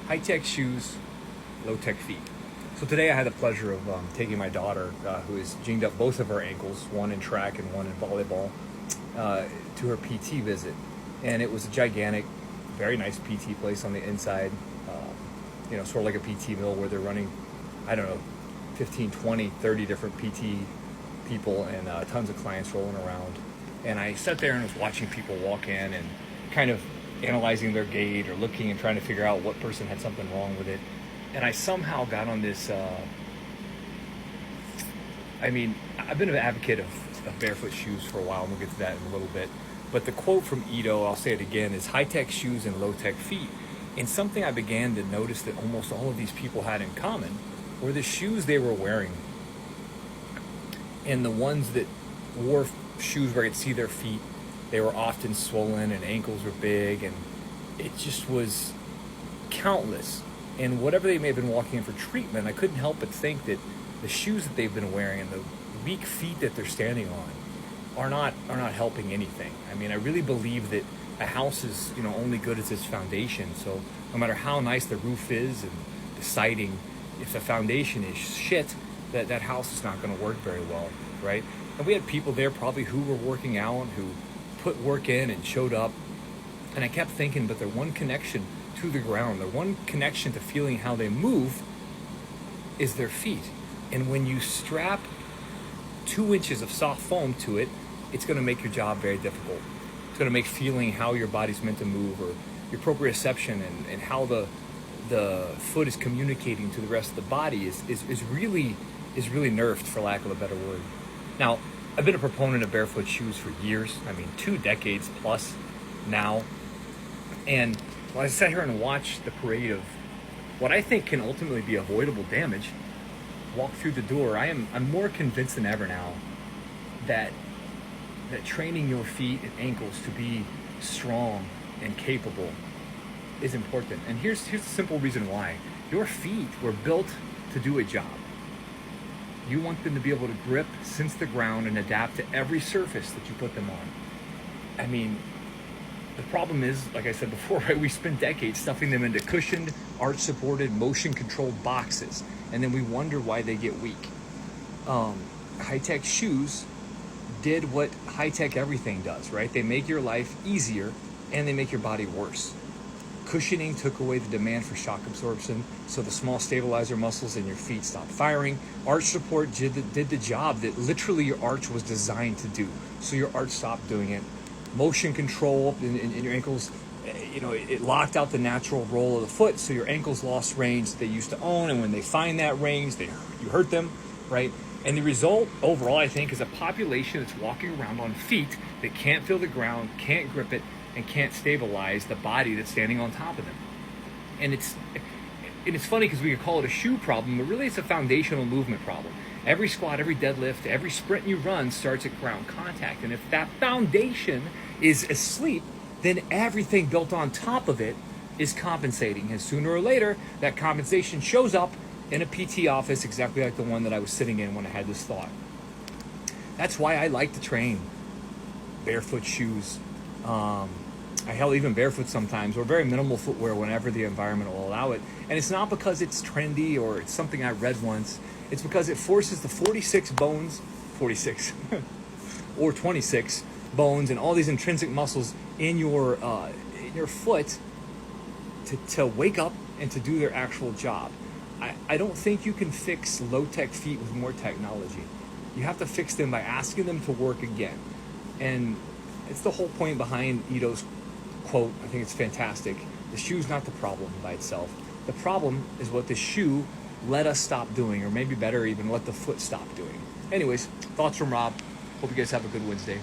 high-tech shoes, low-tech feet. So today I had the pleasure of taking my daughter, who has jinged up both of her ankles, one in track and one in volleyball, to her PT visit. And it was a gigantic, very nice PT place on the inside, sort of like a PT mill where they're running, 15, 20, 30 different PT people and tons of clients rolling around. And I sat there and was watching people walk in and kind of analyzing their gait or looking and trying to figure out what person had something wrong with it. And I somehow got on this, I've been an advocate of barefoot shoes for a while, and we'll get to that in a little bit. But the quote from Ito, I'll say it again, is high-tech shoes and low-tech feet. And something I began to notice that almost all of these people had in common were the shoes they were wearing. And the ones that wore shoes where I could see their feet, they were often swollen and ankles were big, and it just was countless. And whatever they may have been walking in for treatment, I couldn't help but think that the shoes that they've been wearing and the weak feet that they're standing on are not helping anything. I really believe that a house is only good as its foundation. So no matter how nice the roof is and the siding, if the foundation is shit, that house is not going to work very well, right? And we had people there probably who were working out, who put work in and showed up. And I kept thinking, but their one connection to the ground, their one connection to feeling how they move is their feet. And when you strap 2 inches of soft foam to it, it's going to make your job very difficult. It's going to make feeling how your body's meant to move, or your proprioception and how the foot is communicating to the rest of the body is really nerfed, for lack of a better word. Now, I've been a proponent of barefoot shoes for years. 2 decades plus now. And when I sat here and watched the parade of what I think can ultimately be avoidable damage walk through the door, I'm more convinced than ever now that training your feet and ankles to be strong and capable is important. And here's the simple reason why. Your feet were built to do a job. You want them to be able to grip, sense the ground, and adapt to every surface that you put them on. The problem is, like I said before, right, we spend decades stuffing them into cushioned, arch-supported, motion-controlled boxes, and then we wonder why they get weak. High-tech shoes did what high-tech everything does, right? They make your life easier, and they make your body worse. Cushioning took away the demand for shock absorption, so the small stabilizer muscles in your feet stopped firing. Arch support did the job that literally your arch was designed to do, so your arch stopped doing it. Motion control in your ankles, it locked out the natural roll of the foot, so your ankles lost range that they used to own, and when they find that range, you hurt them, right? And the result overall, I think, is a population that's walking around on feet that can't feel the ground, can't grip it, and can't stabilize the body that's standing on top of them. And it's funny because we could call it a shoe problem, but really it's a foundational movement problem. Every squat, every deadlift, every sprint you run starts at ground contact. And if that foundation is asleep, then everything built on top of it is compensating. And sooner or later, that compensation shows up in a PT office exactly like the one that I was sitting in when I had this thought. That's why I like to train barefoot shoes. I hell even barefoot sometimes, or very minimal footwear whenever the environment will allow it. And it's not because it's trendy or it's something I read once. It's because it forces the 46 or 26 bones and all these intrinsic muscles in your foot to wake up and to do their actual job. I don't think you can fix low-tech feet with more technology. You have to fix them by asking them to work again. And it's the whole point behind Ito's quote. I think it's fantastic. The shoe's not the problem by itself. The problem is what the shoe let us stop doing, or maybe better even, let the foot stop doing. Anyways, thoughts from Rob. Hope you guys have a good Wednesday.